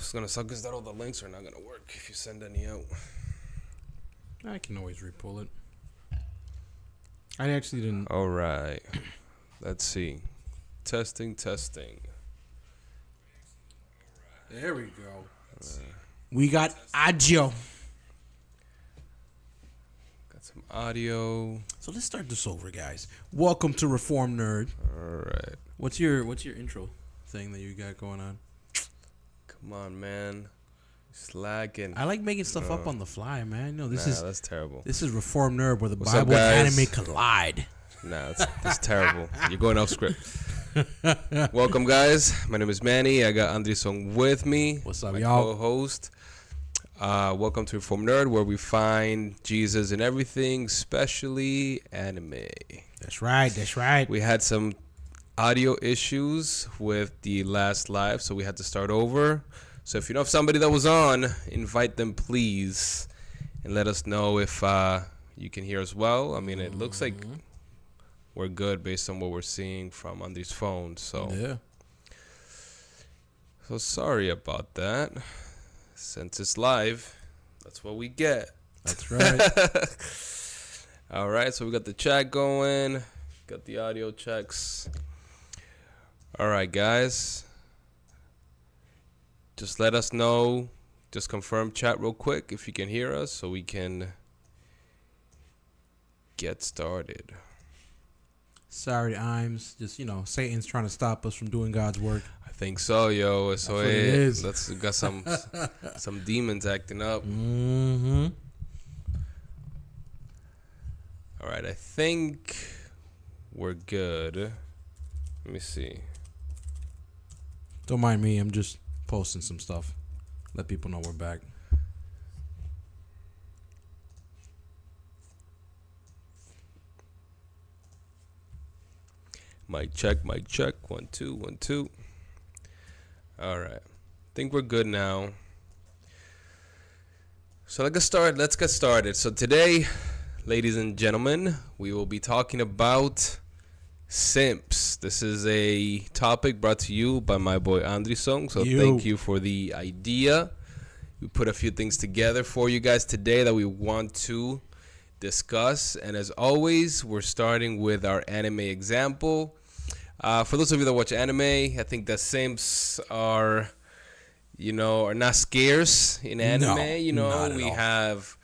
What's gonna suck is that all the links are not gonna work if you send any out. I can always re-pull it. I actually didn't. All right. Let's see. Testing. There we go. We got audio. Got some audio. So let's start this over, guys. Welcome to Reform Nerd. All right. What's your intro thing that you got going on? Come on, man. Slacking. I like making stuff up on the fly, man. No, that's terrible. This is Reform Nerd, where the What's Bible up, and guys? anime collide. Nah, that's terrible. You're going off script. Welcome, guys. My name is Manny. I got Andrison with me. What's up, my y'all? co-host. Welcome to Reform Nerd, where we find Jesus in everything, especially anime. That's right. We had some audio issues with the last live, so we had to start over. So if you know of somebody that was on, invite them, please, and let us know if you can hear us well. I mean, it looks like we're good based on what we're seeing from Andy's phone. So Yeah. So sorry about that. Since it's live, that's what we get. That's right. All right, so we got the chat going, got the audio checks. All right, guys. Just let us know. Just confirm chat real quick if you can hear us so we can get started. Sorry, Imes. Just, Satan's trying to stop us from doing God's work. I think so, yo. So what it is. we got some demons acting up. Mm-hmm. All right, I think we're good. Let me see. Don't mind me. I'm just posting some stuff. Let people know we're back. Mic check. 1 2 1 2. All right. Think we're good now. So let's get started. So today, ladies and gentlemen, we will be talking about SIMPS. This is a topic brought to you by my boy Andrison. So thank you for the idea. We put a few things together for you guys today that we want to discuss. And as always, we're starting with our anime example. For those of you that watch anime, I think that simps are not scarce in anime. Not at we all. have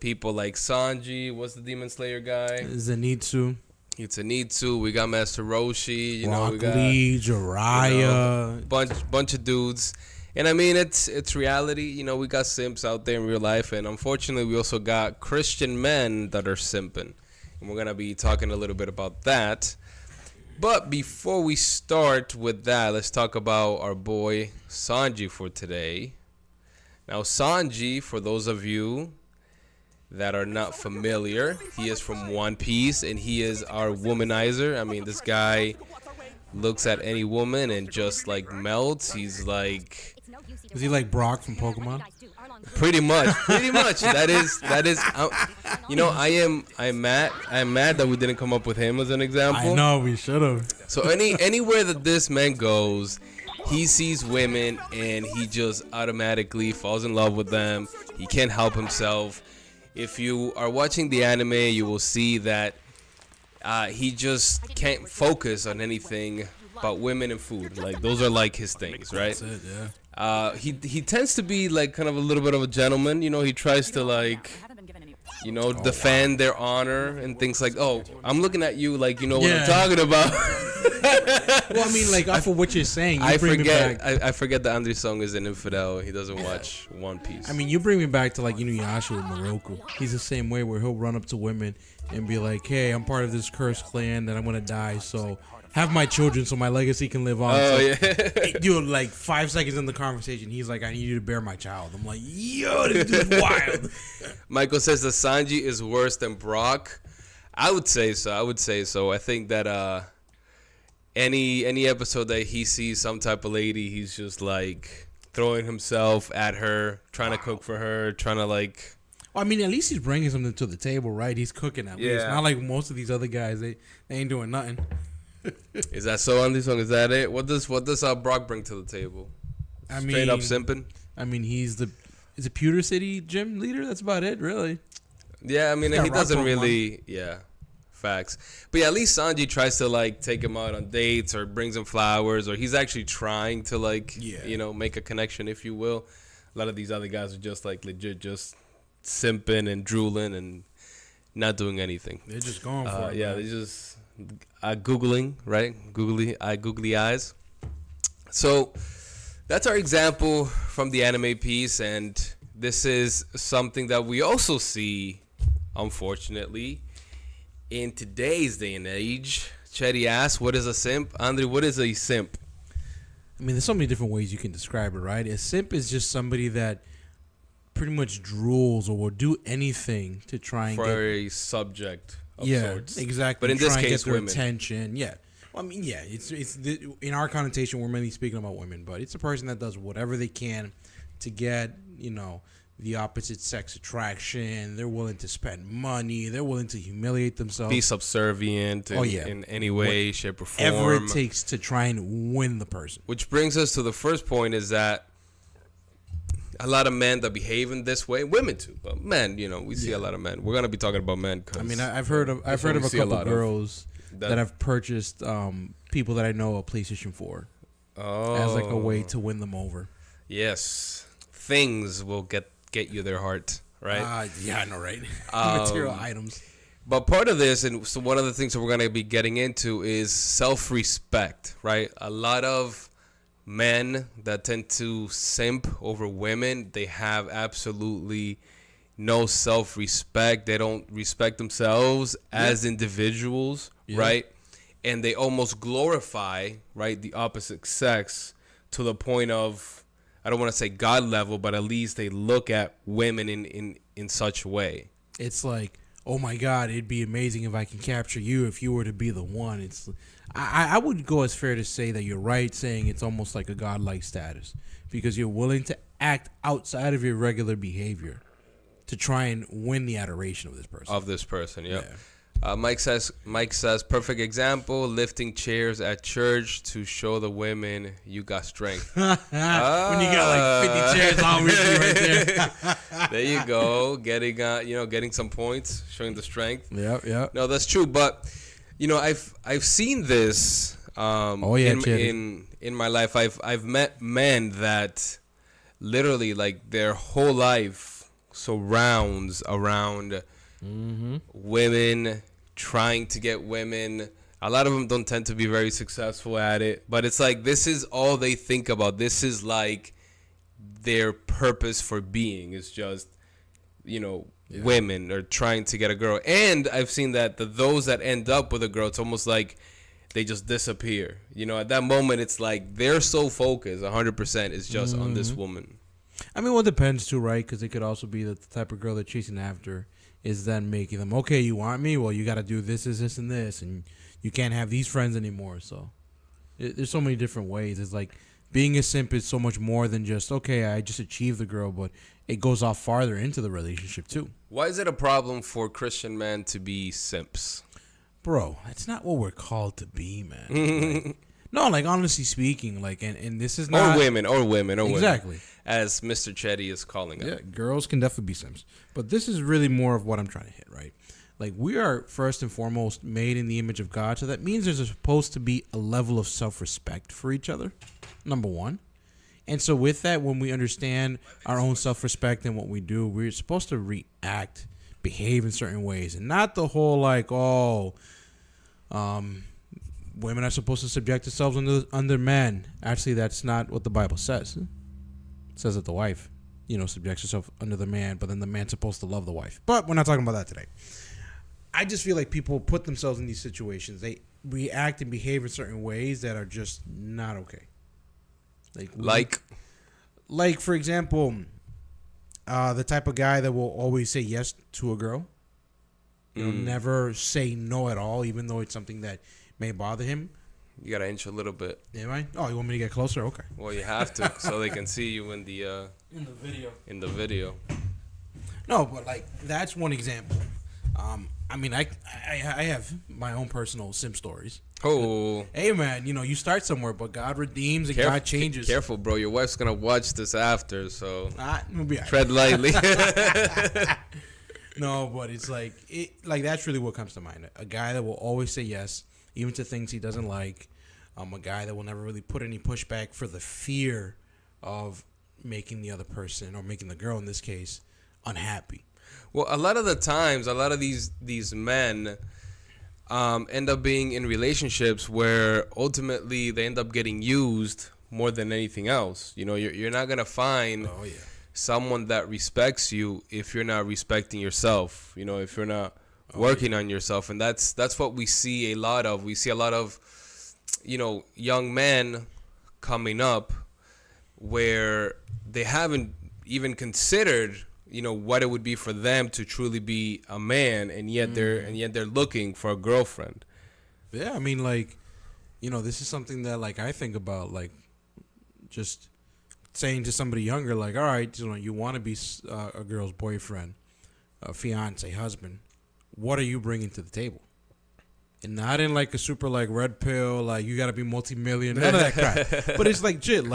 people like Sanji. What's the Demon Slayer guy? Zenitsu. It's Anitsu. We got Master Roshi. Rock we got Lee, Jiraiya. bunch of dudes. And I mean, it's reality. We got simps out there in real life, and unfortunately, we also got Christian men that are simping, and we're gonna be talking a little bit about that. But before we start with that, let's talk about our boy Sanji for today. Now, Sanji, for those of you that are not familiar, he is from One Piece, and he is our womanizer. I mean, this guy looks at any woman and just like melts. He's like, Is he like Brock from Pokemon? pretty much. That is. I'm mad that we didn't come up with him as an example. I know, we should have. So anywhere that this man goes, he sees women and he just automatically falls in love with them. He can't help himself. If you are watching the anime, you will see that he just can't focus on anything but women and food. Like, those are like his things, right? That's it, yeah. He tends to be like kind of a little bit of a gentleman. He tries to like, defend their honor and things like, oh, I'm looking at you like, what I'm talking about. Well, I mean, like, off of what you're saying, I forget that Andre's song is an infidel. He doesn't watch One Piece. I mean, you bring me back to like Inuyasha with Moroku. He's the same way, where he'll run up to women and be like, "Hey, I'm part of this cursed clan that I'm gonna die, so have my children so my legacy can live on." Oh, So, yeah. dude, like 5 seconds in the conversation, he's like, "I need you to bear my child." I'm like, "Yo, this dude's wild." Michael says that Sanji is worse than Brock. I would say so. I think that any episode that he sees some type of lady, he's just like throwing himself at her, trying to cook for her, trying to like. Well, I mean, at least he's bringing something to the table, right? He's cooking at least. Yeah. Not like most of these other guys. They ain't doing nothing. Is that so on this song? Is that it? What does Brock bring to the table? Straight up simping. I mean, he's the Pewter City gym leader. That's about it, really. Yeah, I mean, Yeah, he doesn't Rock really. Yeah, facts. But yeah, at least Sanji tries to like take him out on dates or brings him flowers, or he's actually trying to like, make a connection, if you will. A lot of these other guys are just like legit, just simping and drooling and not doing anything. They're just going for it. Yeah, they're just googling, right? Googly eyes. So that's our example from the anime piece, and this is something that we also see, unfortunately, in today's day and age. Chetty asks, what is a simp? Andre, what is a simp? I mean, there's so many different ways you can describe it, right? A simp is just somebody that pretty much drools or will do anything to try and for get a subject of sorts. Exactly. But in this case, get their women. Attention. Yeah. Well, I mean, yeah. It's in our connotation, we're mainly speaking about women, but it's a person that does whatever they can to get the opposite sex attraction. They're willing to spend money. They're willing to humiliate themselves. Be subservient in any way, shape, or form. Whatever it takes to try and win the person. Which brings us to the first point, is that a lot of men that behave in this way, women too, but men, we see a lot of men. We're gonna be talking about men. I mean, I've heard of a couple of girls that have purchased people that I know a PlayStation 4 as like a way to win them over. Yes, things will get you their heart, right? Yeah, I know, right? Material items. But part of this, and so one of the things that we're going to be getting into, is self-respect, right? A lot of men that tend to simp over women, they have absolutely no self-respect. They don't respect themselves as individuals, right? And they almost glorify, right, the opposite sex to the point of, I don't want to say God level, but at least they look at women in such a way. It's like, oh my God, it'd be amazing if I can capture you if you were to be the one. I would go as fair to say that you're right, saying it's almost like a godlike status, because you're willing to act outside of your regular behavior to try and win the adoration of this person. Yeah. Mike says, perfect example, lifting chairs at church to show the women you got strength. When you got like 50 chairs on with you right there. There you go, getting some points, showing the strength. Yeah. No, that's true, but I've seen this in my life. I've met men that literally like their whole life surrounds around women, trying to get women. A lot of them don't tend to be very successful at it, but it's like this is all they think about. This is like their purpose for being, is just women, or trying to get a girl. And I've seen that those that end up with a girl, it's almost like they just disappear. At that moment, it's like they're so focused 100% is just on this woman. I mean, well, it depends too, right? Because it could also be that the type of girl they're chasing after is then making them, okay, you want me? Well, you got to do this, and this, and you can't have these friends anymore. So there's so many different ways. It's like being a simp is so much more than just, okay, I just achieved the girl, but it goes off farther into the relationship too. Why is it a problem for Christian men to be simps? Bro, that's not what we're called to be, man. No, like honestly speaking, like, and this is not... Or women. Exactly. As Mr. Chetty is calling it. Yeah, girls can definitely be simps. But this is really more of what I'm trying to hit, right? Like, we are first and foremost made in the image of God, so that means there's supposed to be a level of self-respect for each other, number one. And so with that, when we understand our own self-respect and what we do, we're supposed to react, behave in certain ways, and not the whole like, women are supposed to subject themselves under men. Actually, that's not what the Bible says. It says that the wife, subjects herself under the man, but then the man's supposed to love the wife. But we're not talking about that today. I just feel like people put themselves in these situations. They react and behave in certain ways that are just not okay. Like for example, the type of guy that will always say yes to a girl. Never say no at all, even though it's something that may bother him. You gotta inch a little bit. Am I? Oh, you want me to get closer? Okay. Well, you have to, so they can see you in the video. No, but like that's one example. I mean, I have my own personal simp stories. Oh, Hey, man, you start somewhere, but God redeems and God changes. Careful, bro. Your wife's gonna watch this after, so We'll be all right. tread lightly. No, but it's like that's really what comes to mind. A guy that will always say yes, even to things he doesn't like. A guy that will never really put any pushback for the fear of making the other person, or making the girl in this case, unhappy. Well, a lot of the times, a lot of these men end up being in relationships where ultimately they end up getting used more than anything else. You're not gonna find someone that respects you if you're not respecting yourself. If you're not working on yourself, and that's what we see a lot of. We see a lot of young men coming up where they haven't even considered what it would be for them to truly be a man, and yet they're looking for a girlfriend. Yeah, I mean, this is something that I think about, just saying to somebody younger, all right, you want to be a girl's boyfriend, a fiance, husband. What are you bringing to the table? And not in a super red pill, you got to be multi-million, none of that crap. But it's legit,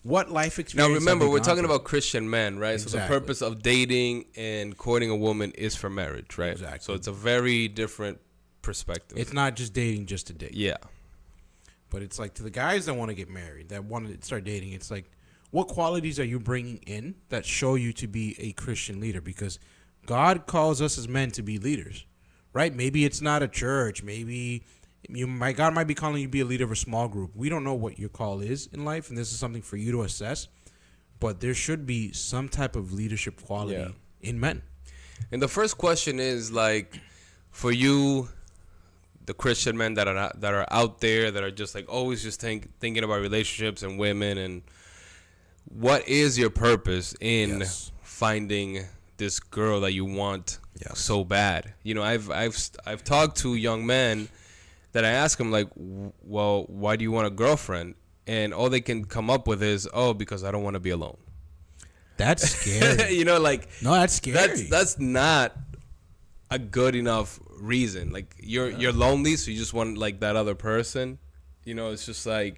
what life experience. Now remember, we're talking through? about Christian men, right? Exactly. So the purpose of dating and courting a woman is for marriage, right? Exactly. So it's a very different perspective. It's not just dating just to date. Yeah. But it's to the guys that want to get married, that want to start dating, it's what qualities are you bringing in that show you to be a Christian leader? Because God calls us as men to be leaders, right? Maybe it's not a church. Maybe God might be calling you to be a leader of a small group. We don't know what your call is in life, and this is something for you to assess. But there should be some type of leadership quality in men. And the first question is for you, the Christian men that are out there, that are just always just thinking about relationships and women, and what is your purpose in finding this girl that you want so bad? I've talked to young men that I ask them well, why do you want a girlfriend? And all they can come up with is, because I don't want to be alone. That's scary. No, that's scary. That's not a good enough reason. You're lonely, so you just want that other person. It's just and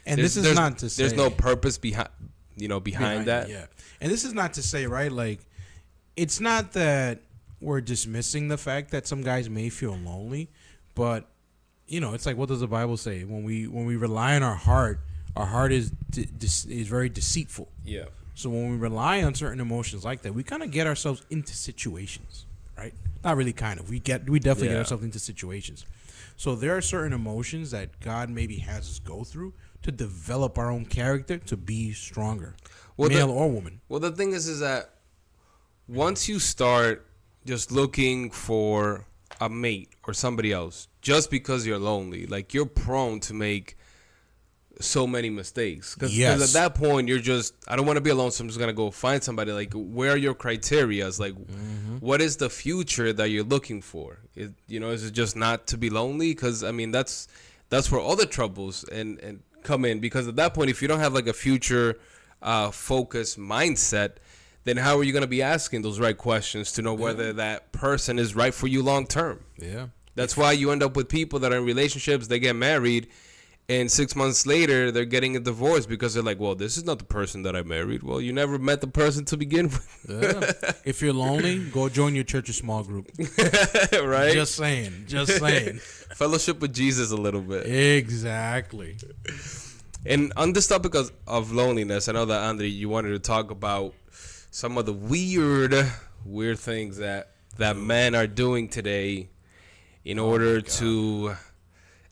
this is not to say there's no purpose behind that. Yeah. And this is not to say, right, it's not that we're dismissing the fact that some guys may feel lonely, but it's what does the Bible say? When we rely on our heart is very deceitful. Yeah. So when we rely on certain emotions like that, we kind of get ourselves into situations, right? Not really kind of. We definitely get ourselves into situations. So there are certain emotions that God maybe has us go through to develop our own character to be stronger, male or woman. Well, the thing is that once you start just looking for a mate or somebody else just because you're lonely, you're prone to make so many mistakes, because at that point you're just, I don't want to be alone, so I'm just gonna go find somebody. Where are your criterias? What is the future that you're looking for? Is it just not to be lonely? Because that's where all the troubles and come in, because at that point, if you don't have a future focused mindset, then how are you going to be asking those right questions to know whether that person is right for you long term? Yeah. That's why you end up with people that are in relationships, they get married, and 6 months later, they're getting a divorce because they're well, this is not the person that I married. Well, you never met the person to begin with. Yeah. If you're lonely, go join your church's small group. Right? Just saying. Fellowship with Jesus a little bit. Exactly. And on this topic of loneliness, I know that, Andre, you wanted to talk about some of the weird things that men are doing today in order to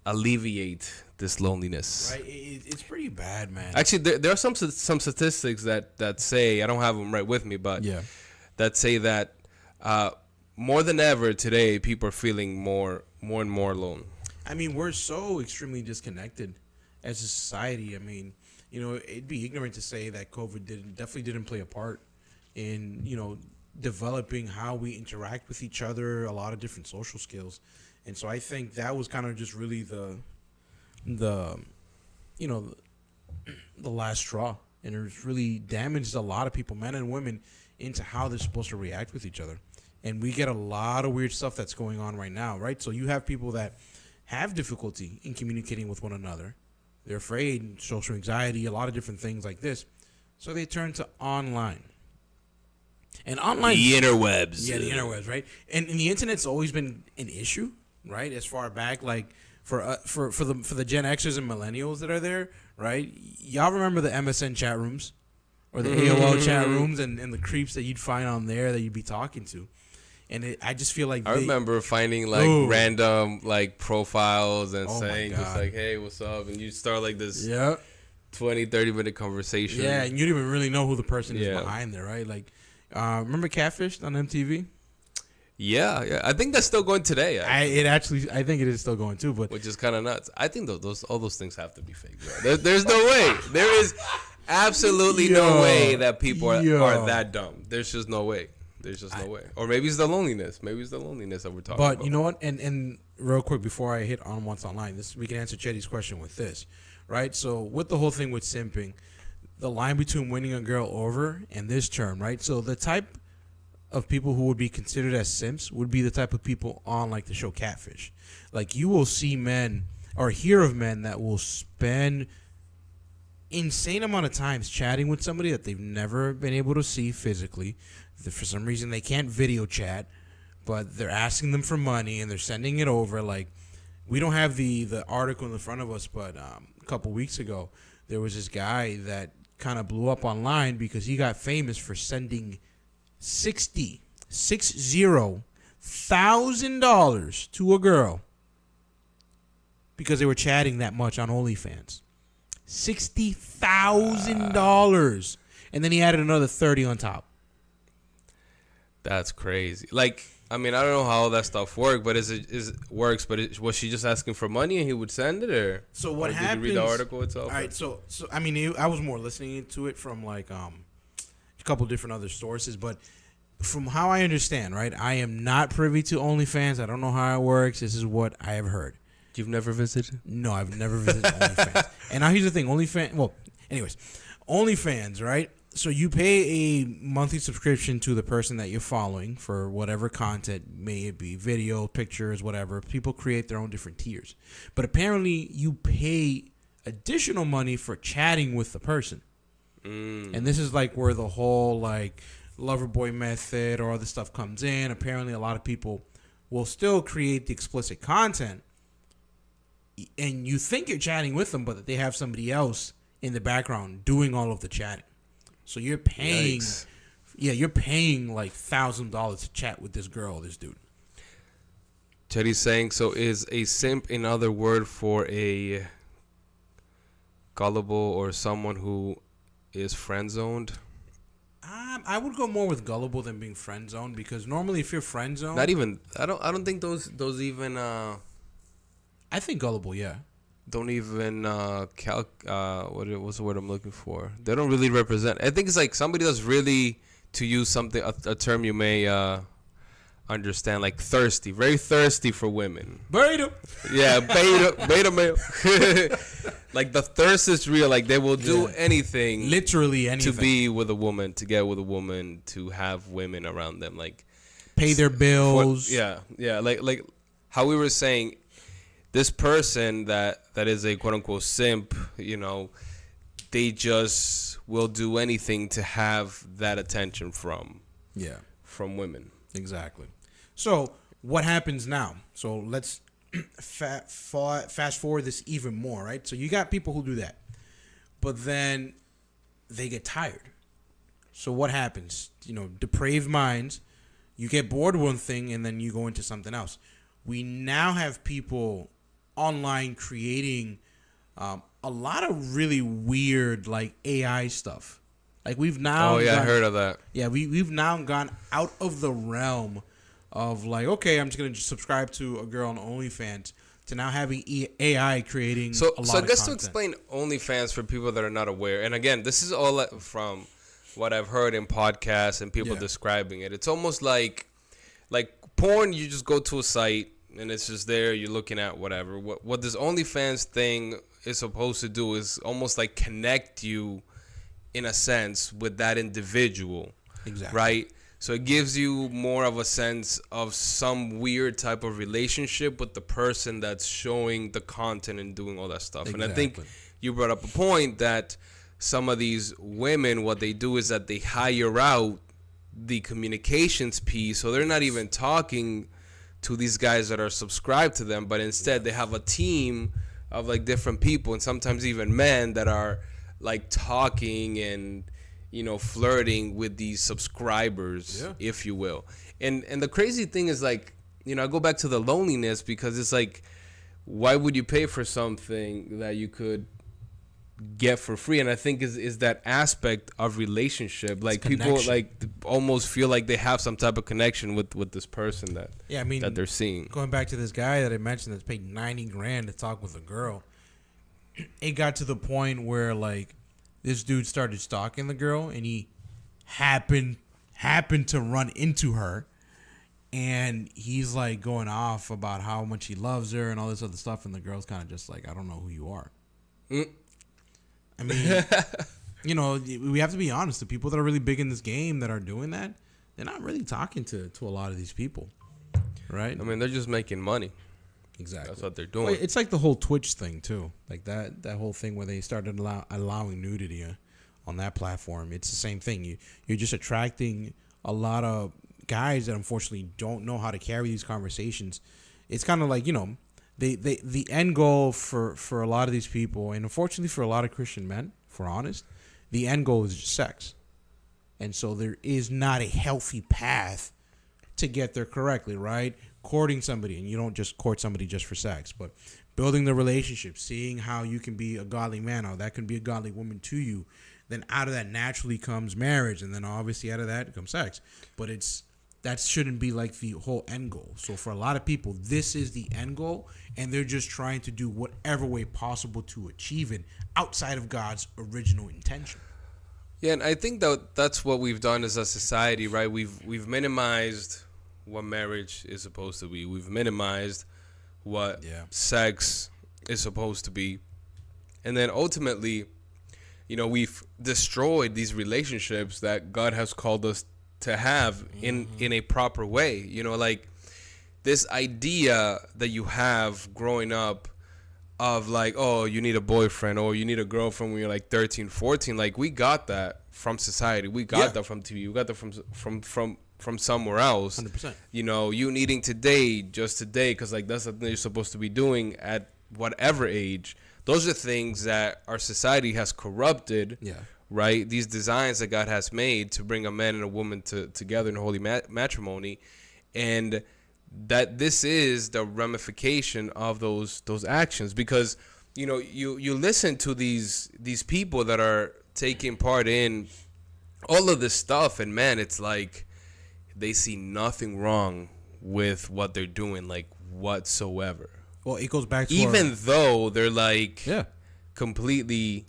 alleviate this loneliness. Right, it's pretty bad, man. Actually, there are some statistics that say, I don't have them right with me, but that say that more than ever today, people are feeling more and more alone. I mean, we're so extremely disconnected as a society. I mean, it'd be ignorant to say that COVID definitely didn't play a part in developing how we interact with each other, a lot of different social skills. And so I think that was kind of just really the last straw, and it's really damaged a lot of people, men and women, into how they're supposed to react with each other. And we get a lot of weird stuff that's going on right now, right? So you have people that have difficulty in communicating with one another. They're afraid, social anxiety, a lot of different things like this. So they turn to online. And online, the interwebs. Yeah, the interwebs, right? And the internet's always been an issue, right? As far back, like for the Gen Xers and millennials that are there, right? Y'all remember the MSN chat rooms or the AOL chat rooms and the creeps that you'd find on there that you'd be talking to. And I just feel like I remember finding like random like profiles and saying just like, hey, what's up? And you start like this 20, 30-minute conversation. Yeah, and you don't even really know who the person is behind there, right? Like, remember Catfish on MTV? Yeah. I think that's still going today. I think it is still going too, but which is kind of nuts. I think all those things have to be fake, bro. There's no way. There is absolutely no way that people are that dumb. There's just no way. There's just no way. Or maybe it's the loneliness. Maybe it's the loneliness that we're talking about. But you know what? And real quick before I hit on what's online, we can answer Chetty's question with this, right? So with the whole thing with simping, the line between winning a girl over and this term, right? So the type of people who would be considered as simps would be the type of people on like the show Catfish. Like you will see men or hear of men that will spend insane amount of times chatting with somebody that they've never been able to see physically. For some reason they can't video chat, but they're asking them for money and they're sending it over. Like we don't have the article in front of us, but a couple weeks ago there was this guy that kind of blew up online because he got famous for sending $60,000 to a girl because they were chatting that much on OnlyFans. $60,000, and then he added another 30 on top. That's crazy. Like, I mean, I don't know how all that stuff works, but was she just asking for money and he would send it, or so what happens? Did you read the article itself? All right, so I mean, I was more listening to it from like a couple different other sources, but from how I understand, right, I am not privy to OnlyFans. I don't know how it works. This is what I have heard. You've never visited? No, I've never visited OnlyFans. And now here's the thing, OnlyFans, right? So you pay a monthly subscription to the person that you're following for whatever content, may it be video, pictures, whatever. People create their own different tiers. But apparently you pay additional money for chatting with the person. And this is like where the whole like Loverboy method or other stuff comes in. Apparently a lot of people will still create the explicit content and you think you're chatting with them, but that they have somebody else in the background doing all of the chatting. So you're paying, you're paying like $1,000 to chat with this girl, this dude. Chetty's saying, so is a simp another word for a gullible or someone who is friend zoned? I would go more with gullible than being friend zoned because normally if you're friend zoned, not even. I don't think those even. I think gullible, yeah. Don't even what's the word I'm looking for? They don't really represent. I think it's like somebody that's really, to use something a term you may understand, like thirsty, very thirsty for women. Beta. Yeah, beta male. Like the thirst is real. Like they will do anything, literally anything, to be with a woman, to get with a woman, to have women around them, like pay their bills. Like how we were saying. This person that is a quote unquote simp, you know, they just will do anything to have that attention from women. Exactly. So what happens now? So let's fast forward this even more, right? So you got people who do that, but then they get tired. So what happens? You know, depraved minds. You get bored of one thing and then you go into something else. We now have people online creating a lot of really weird like AI stuff. Like we've now I heard of that. Yeah, we've now gone out of the realm of like, okay, I'm just gonna subscribe to a girl on OnlyFans to now having AI creating a lot of content. So I guess to explain OnlyFans for people that are not aware, and again, this is all from what I've heard in podcasts and people describing it. It's almost like porn. You just go to a site and it's just there. You're looking at whatever. What this OnlyFans thing is supposed to do is almost like connect you, in a sense, with that individual. Exactly. Right. So it gives you more of a sense of some weird type of relationship with the person that's showing the content and doing all that stuff. Exactly. And I think you brought up a point that some of these women, what they do is that they hire out the communications piece. So they're not even talking to these guys that are subscribed to them, but instead they have a team of like different people, and sometimes even men that are like talking and flirting with these subscribers, if you will. And the crazy thing is, like, I go back to the loneliness, because it's like, why would you pay for something that you could get for free? And I think is that aspect of relationship, like people like almost feel like they have some type of connection with this person that that they're seeing. Going back to this guy that I mentioned that's paid $90,000 to talk with a girl, it got to the point where like this dude started stalking the girl, and he happened to run into her, and he's like going off about how much he loves her and all this other stuff, and the girl's kind of just like, I don't know who you are. I mean, we have to be honest. The people that are really big in this game that are doing that, they're not really talking to a lot of these people, right? I mean, they're just making money. Exactly. That's what they're doing. Well, it's like the whole Twitch thing too, like that whole thing where they started allowing nudity on that platform. It's the same thing. You're just attracting a lot of guys that unfortunately don't know how to carry these conversations. It's kind of like, the end goal for a lot of these people, and unfortunately for a lot of Christian men, if we're honest, the end goal is just sex. And so there is not a healthy path to get there correctly, right? Courting somebody, and you don't just court somebody just for sex, but building the relationship, seeing how you can be a godly man, or that can be a godly woman to you. Then out of that naturally comes marriage, and then obviously out of that comes sex. But that shouldn't be like the whole end goal. So for a lot of people, this is the end goal, and they're just trying to do whatever way possible to achieve it outside of God's original intention. Yeah, and I think that's what we've done as a society, right? We've minimized what marriage is supposed to be. We've minimized what sex is supposed to be. And then ultimately, we've destroyed these relationships that God has called us to have in a proper way. Like this idea that you have growing up of like, oh, you need a boyfriend or you need a girlfriend when you're like 13, 14. Like, we got that from society. We got that from TV. We got that from somewhere else. 100%. You needing to date just today because like that's something you're supposed to be doing at whatever age. Those are things that our society has corrupted. Yeah. Right? These designs that God has made to bring a man and a woman together in holy matrimony, and that this is the ramification of those actions. Because you listen to these people that are taking part in all of this stuff, and man, it's like they see nothing wrong with what they're doing, like whatsoever. Well, it goes back to even though they're like completely,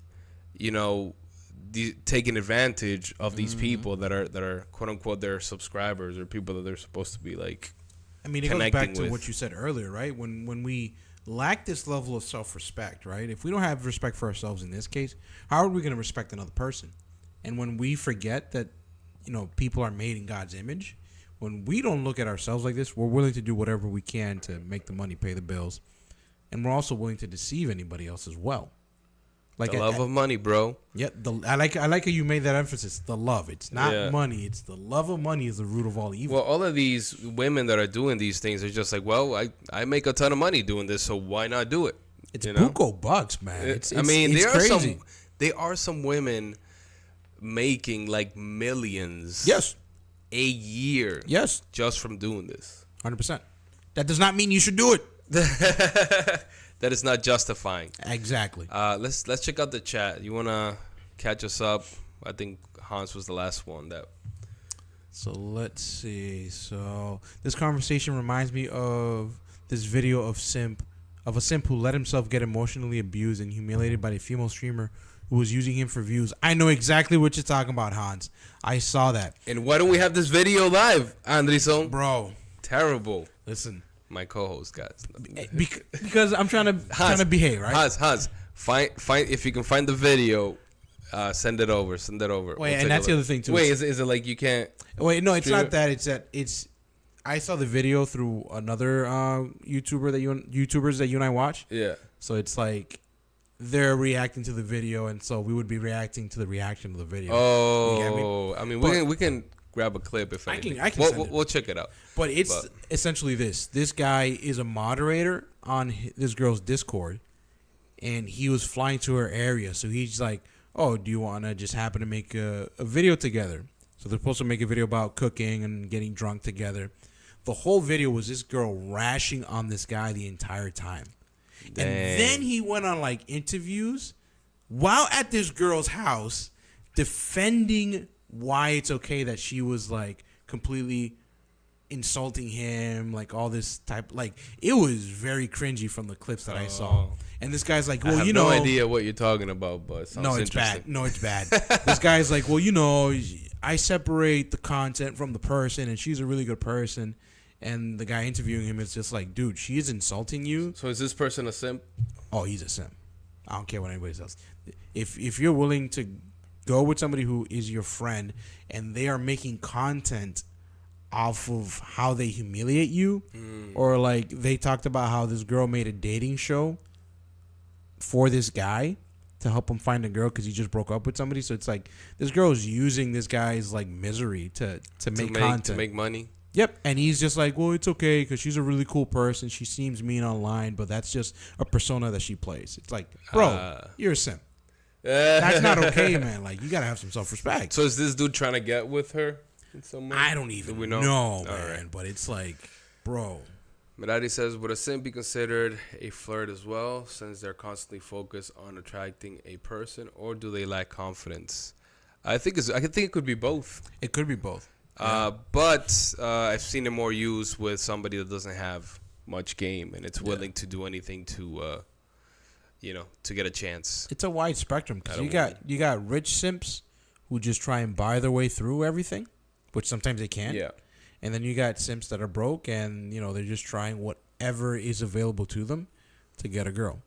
taking advantage of these people that are quote unquote their subscribers or people that they're supposed to be like. I mean, it goes back to what you said earlier, right? When we lack this level of self-respect, right? If we don't have respect for ourselves in this case, how are we going to respect another person? And when we forget that, people are made in God's image, when we don't look at ourselves like this, we're willing to do whatever we can to make the money, pay the bills, and we're also willing to deceive anybody else as well. Like the love of money, bro. Yeah, I like how you made that emphasis. The love. It's not money. It's the love of money is the root of all evil. Well, all of these women that are doing these things are just like, well, I make a ton of money doing this, so why not do it? It's buco bucks, man. It's crazy. There are some women making like millions. Yes. A year. Yes. Just from doing this. 100%. That does not mean you should do it. That is not justifying. Exactly. Let's check out the chat. You wanna catch us up? I think Hans was the last one that. So let's see. So this conversation reminds me of this video of a simp who let himself get emotionally abused and humiliated by a female streamer who was using him for views. I know exactly what you're talking about, Hans. I saw that. And why don't we have this video live, Andrison? Bro, terrible. Listen. My co-host, guys. Because I'm trying to behave, right? Hans, find if you can find the video, Send it over. Send it over. Wait, and that's the other thing too. Wait, is it like you can't? Wait, no, it's not that. It's that it's. I saw the video through another YouTubers that you and I watch. Yeah. So it's like they're reacting to the video, and so we would be reacting to the reaction of the video. Oh, I mean, we can grab a clip if anything. I can we'll check it out. But it's essentially this. This guy is a moderator on this girl's Discord, and he was flying to her area. So he's like, oh, do you want to just happen to make a video together? So they're supposed to make a video about cooking and getting drunk together. The whole video was this girl rashing on this guy the entire time. Dang. And then he went on like interviews while at this girl's house defending why it's okay that she was like completely insulting him, like all this type, like it was very cringy from the clips that I saw. And this guy's like, well, I have no idea what you're talking about, but it sounds interesting. No, it's bad. This guy's like, well, I separate the content from the person, and she's a really good person. And the guy interviewing him is just like, dude, she is insulting you. So is this person a simp? Oh, he's a simp. I don't care what anybody says. If you're willing to go with somebody who is your friend and they are making content off of how they humiliate you, or like they talked about how this girl made a dating show for this guy to help him find a girl because he just broke up with somebody. So it's like this girl is using this guy's like misery to make content, to make money. Yep, and he's just like, well, it's okay because she's a really cool person. She seems mean online, but that's just a persona that she plays. It's like, bro, you're a simp. That's not okay, man. Like, you got to have some self-respect. So is this dude trying to get with her in some way? I don't even know, man. Right. But it's like, bro. Mirati says, would a simp be considered a flirt as well since they're constantly focused on attracting a person, or do they lack confidence? I think it could be both. It could be both. But I've seen it more used with somebody that doesn't have much game and it's willing to do anything to, to get a chance. It's a wide spectrum because you got rich simps who just try and buy their way through everything, which sometimes they can. Yeah. And then you got simps that are broke and they're just trying whatever is available to them to get a girl.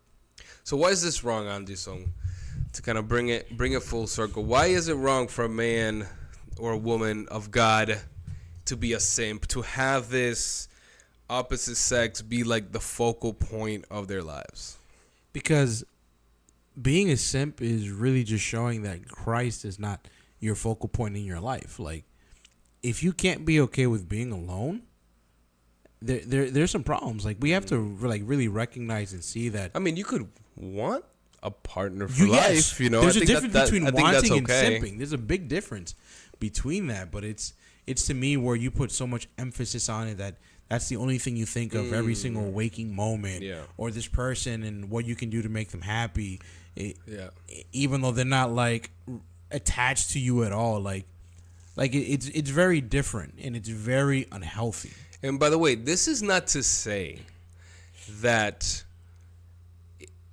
So why is this wrong, Andy? So to kind of bring it full circle, why is it wrong for a man or a woman of God to be a simp, to have this opposite sex be like the focal point of their lives? Because being a simp is really just showing that Christ is not your focal point in your life. Like, if you can't be okay with being alone, there's some problems. Like, we have to really recognize and see that. I mean, you could want a partner for life, There's a difference between wanting and simping. There's a big difference between that, but it's to me where you put so much emphasis on it that that's the only thing you think of every single waking moment, or this person and what you can do to make them happy, even though they're not like attached to you at all. Like it's very different and it's very unhealthy. And by the way, this is not to say that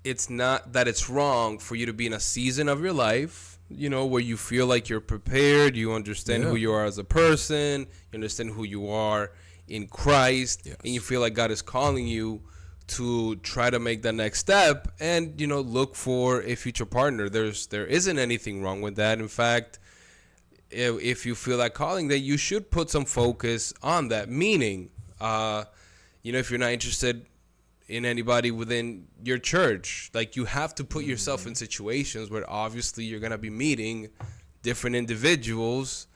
it's wrong for you to be in a season of your life, where you feel like you're prepared, you understand who you are as a person, you understand who you are in Christ, and you feel like God is calling you to try to make the next step and, look for a future partner. There isn't anything wrong with that. In fact, if you feel that calling, that you should put some focus on that. Meaning, if you're not interested in anybody within your church, like, you have to put yourself in situations where obviously you're going to be meeting different individuals,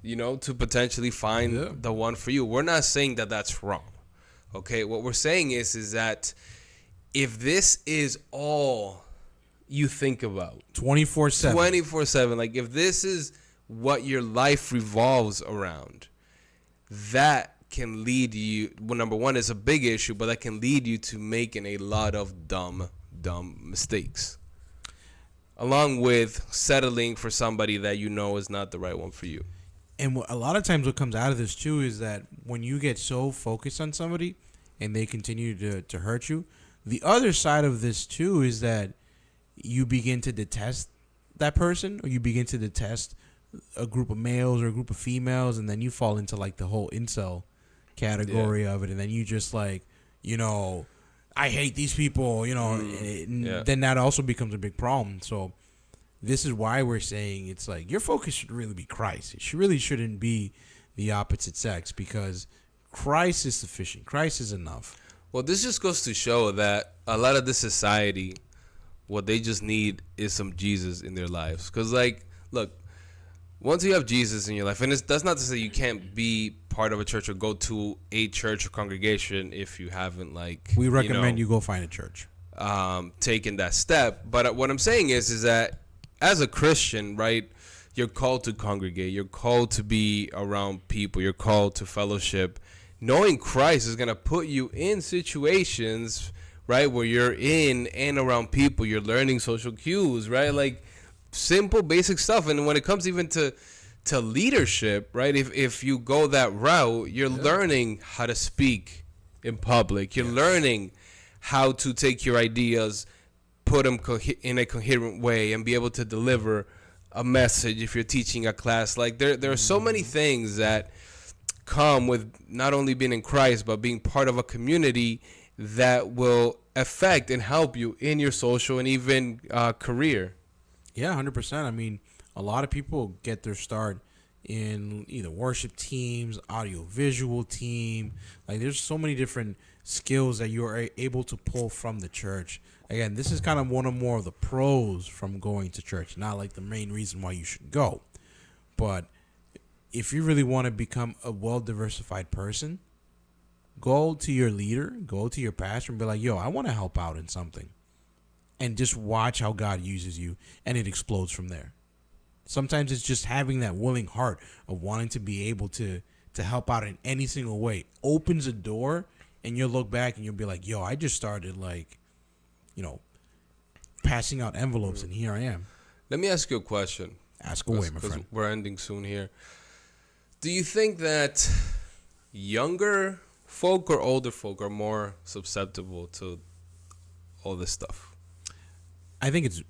to potentially find the one for you. We're not saying that that's wrong. Okay. What we're saying is that if this is all you think about 24/7, like if this is what your life revolves around, that can lead you, well, number one, is a big issue, but that can lead you to making a lot of dumb mistakes, along with settling for somebody that is not the right one for you. And a lot of times what comes out of this too is that when you get so focused on somebody and they continue to hurt you, the other side of this too is that you begin to detest that person, or you begin to detest a group of males or a group of females, and then you fall into like the whole incel category of it, and then you just like, I hate these people, then that also becomes a big problem. So this is why we're saying it's like your focus should really be Christ. It really shouldn't be the opposite sex, because Christ is sufficient. Christ is enough. Well, this just goes to show that a lot of the society, what they just need is some Jesus in their lives. Because, like, look, once you have Jesus in your life, and that's not to say you can't be part of a church or go to a church or congregation if you haven't, like, we recommend you go find a church. Taken that step. But what I'm saying is that as a Christian, right, you're called to congregate. You're called to be around people. You're called to fellowship. Knowing Christ is going to put you in situations, right, where you're in and around people. You're learning social cues, right? Like simple, basic stuff. And when it comes even to leadership, right, if you go that route, you're learning how to speak in public. You're learning how to take your ideas, put them in a coherent way, and be able to deliver a message if you're teaching a class. Like there are so many things that come with not only being in Christ, but being part of a community that will affect and help you in your social and even career. Yeah, 100%. I mean, a lot of people get their start in either worship teams, audio-visual team. Like, there's so many different skills that you are able to pull from the church. Again, this is kind of one of more of the pros from going to church, not like the main reason why you should go. But if you really want to become a well-diversified person, go to your leader, go to your pastor, and be like, yo, I want to help out in something. And just watch how God uses you, and it explodes from there. Sometimes it's just having that willing heart of wanting to be able to help out in any single way. Opens a door, and you'll look back, and you'll be like, yo, I just started, like, passing out envelopes, and here I am. Let me ask you a question. Ask away, my friend. We're ending soon here. Do you think that younger folk or older folk are more susceptible to all this stuff? I think it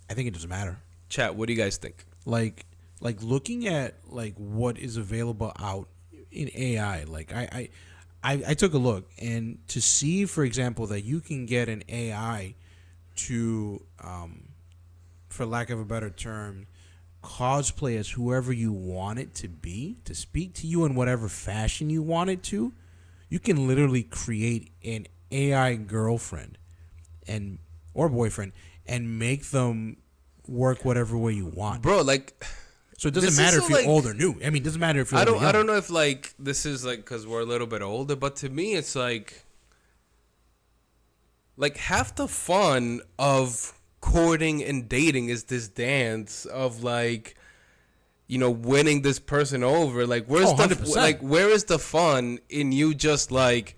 doesn't matter. Chat, what do you guys think? Like looking at like what is available out in AI. Like I took a look, and to see, for example, that you can get an AI to, for lack of a better term, cosplay as whoever you want it to be, to speak to you in whatever fashion you want it to. You can literally create an AI girlfriend or boyfriend and make them work whatever way you want. Bro, like, so it doesn't matter if you're old or new. I mean, it doesn't matter if you're I don't know if like this is like because we're a little bit older, but to me it's like half the fun of courting and dating is this dance of like, winning this person over. Like, where's where is the fun in you just like,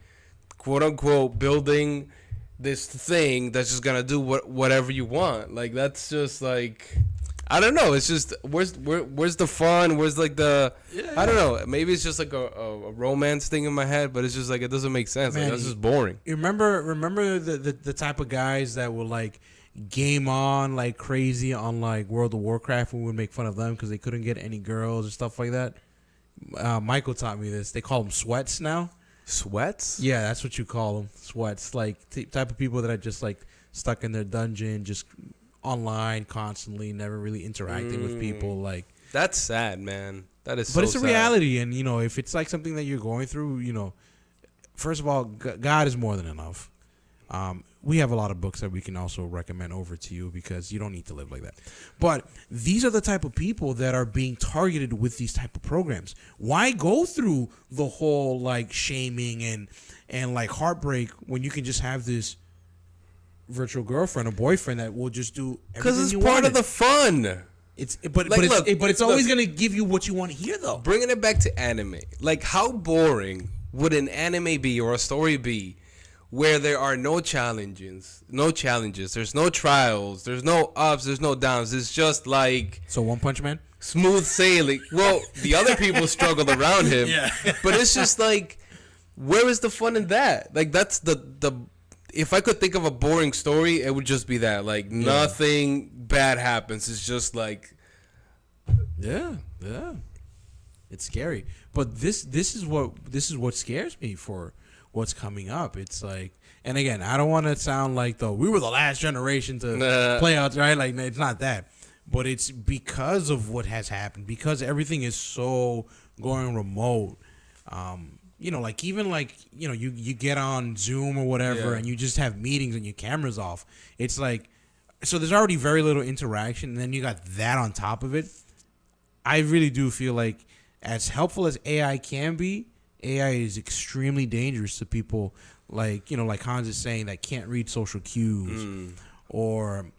quote unquote, building this thing that's just gonna do whatever you want? Like, that's just like, I don't know. It's just where's the fun? Where's like the I don't know. Maybe it's just like a romance thing in my head, but it's just like it doesn't make sense. Man, like, that's just boring. You remember the type of guys that will like game on like crazy on like World of Warcraft, and we would make fun of them because they couldn't get any girls or stuff like that. Michael taught me this. They call them sweats now. Sweats? Yeah, that's what you call them. Sweats. Like type of people that are just like stuck in their dungeon, just online constantly, never really interacting with people. Like, that's sad, man. That is. But it's a reality, and if it's like something that you're going through, first of all, God is more than enough. We have a lot of books that we can also recommend over to you because you don't need to live like that. But these are the type of people that are being targeted with these type of programs. Why go through the whole like shaming and like heartbreak when you can just have this virtual girlfriend or boyfriend that will just do everything you want? Because it's part of the fun. It's always gonna give you what you want to hear, though. Bringing it back to anime, like how boring would an anime be or a story be where there are no challenges, there's no trials, there's no ups, there's no downs. It's just like One Punch Man, smooth sailing. Well, the other people struggled around him, but it's just like, where is the fun in that? Like, that's the if I could think of a boring story, it would just be that. Like, nothing bad happens. It's just like, yeah, it's scary. But this is what scares me for what's coming up. It's like, and again, I don't want to sound like we were the last generation to play out, right? Like, it's not that, but it's because of what has happened, because everything is so going remote. Like even like, you get on Zoom or whatever and you just have meetings and your camera's off. It's like, so there's already very little interaction, and then you got that on top of it. I really do feel like, as helpful as AI can be, AI is extremely dangerous to people like, like Hans is saying, that can't read social cues or...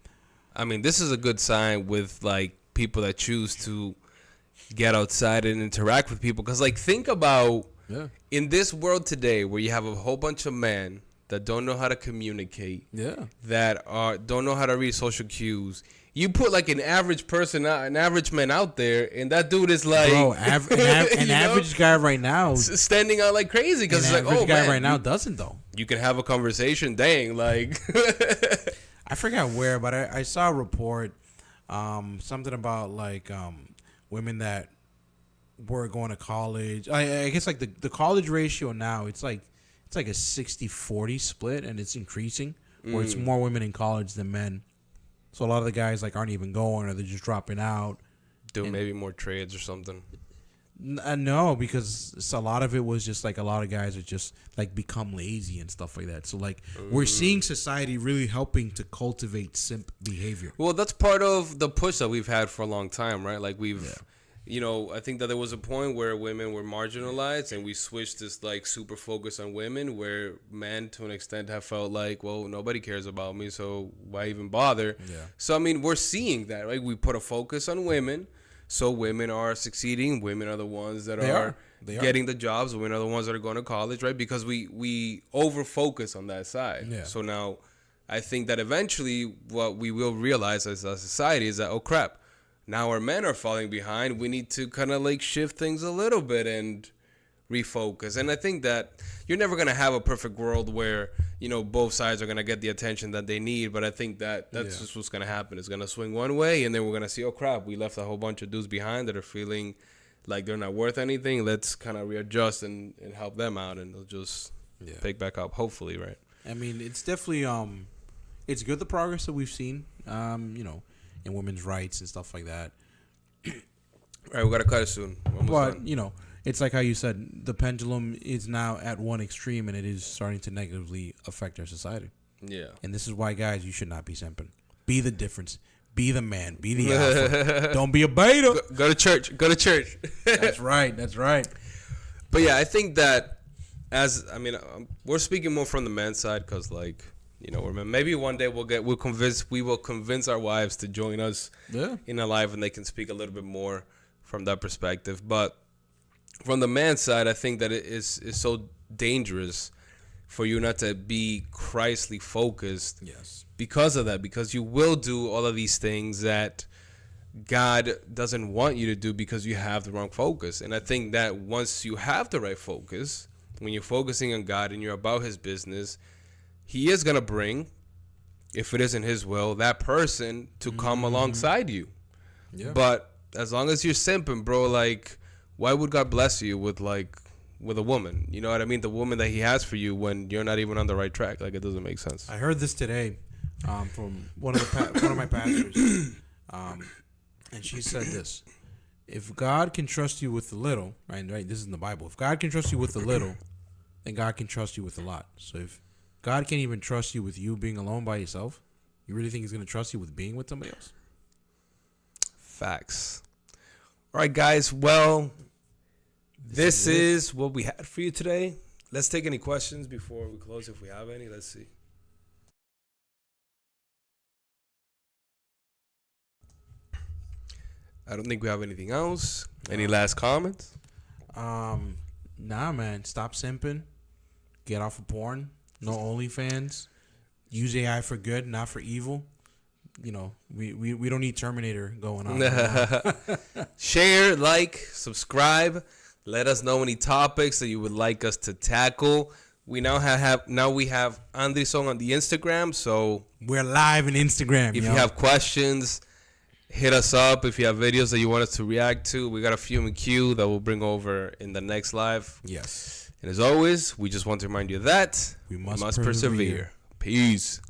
I mean, this is a good sign with, like, people that choose to get outside and interact with people. Because, like, think about in this world today where you have a whole bunch of men that don't know how to communicate, that don't know how to read social cues. You put, like, an average person, an average man out there, and that dude is like... Bro, an average guy right now... standing out like crazy because it's like, oh, guy man, right now doesn't, though. You can have a conversation, dang, like... I forgot where, but I saw a report, something about, like, women that were going to college. I guess, like, the college ratio now, it's like a 60-40 split, and it's increasing, where it's more women in college than men. So a lot of the guys, like, aren't even going, or they're just dropping out. Doing maybe more trades or something. No, because a lot of it was just, like, a lot of guys are just, like, become lazy and stuff like that. So, like, we're seeing society really helping to cultivate simp behavior. Well, that's part of the push that we've had for a long time, right? Like, I think that there was a point where women were marginalized, and we switched this, like, super focus on women, where men, to an extent, have felt like, well, nobody cares about me, so why even bother? Yeah. So, I mean, we're seeing that, right? We put a focus on women, so women are succeeding. Women are the ones that are getting the jobs. Women are the ones that are going to college, right? Because we over-focus on that side. Yeah. So now I think that eventually what we will realize as a society is that, oh, crap, now our men are falling behind. We need to kind of like shift things a little bit and refocus. And I think that you're never going to have a perfect world where, both sides are going to get the attention that they need. But I think that that's just what's going to happen. It's going to swing one way, and then we're going to see, oh, crap, we left a whole bunch of dudes behind that are feeling like they're not worth anything. Let's kind of readjust and help them out, and they'll just pick back up, hopefully, right? I mean, it's definitely, it's good, the progress that we've seen, in women's rights and stuff like that. All right, we got to cut it soon. But, it's like how you said, the pendulum is now at one extreme, and it is starting to negatively affect our society. Yeah. And this is why, guys, you should not be simping. Be the difference. Be the man. Be the alpha. Don't be a beta. Go to church. Go to church. That's right. That's right. But yeah, I think that we're speaking more from the men's side because, like, maybe one day we will convince our wives to join us in a live, and they can speak a little bit more from that perspective. But from the man's side, I think that it is so dangerous for you not to be Christly focused. Yes. Because of that, because you will do all of these things that God doesn't want you to do because you have the wrong focus. And I think that once you have the right focus, when you're focusing on God and you're about His business, He is going to bring, if it isn't His will, that person to come alongside you. Yeah. But as long as you're simping, bro, like, why would God bless you with a woman? You know what I mean? The woman that He has for you when you're not even on the right track. Like, it doesn't make sense. I heard this today from one of my pastors, and she said this: if God can trust you with the little, right? This is in the Bible. If God can trust you with the little, then God can trust you with a lot. So if God can't even trust you with you being alone by yourself, you really think He's going to trust you with being with somebody else? Facts. All right, guys. Well, this is what we had for you today. Let's take any questions before we close, if we have any. Let's see. I don't think we have anything else. Any last comments? Nah, man. Stop simping. Get off of porn. No OnlyFans. Use AI for good, not for evil. We don't need Terminator going on. Share, like, subscribe. Let us know any topics that you would like us to tackle. We now have Andy Song on the Instagram, so we're live on Instagram. If you have questions, hit us up. If you have videos that you want us to react to, we got a few in queue that we'll bring over in the next live. Yes. And as always, we just want to remind you that we must persevere. Peace.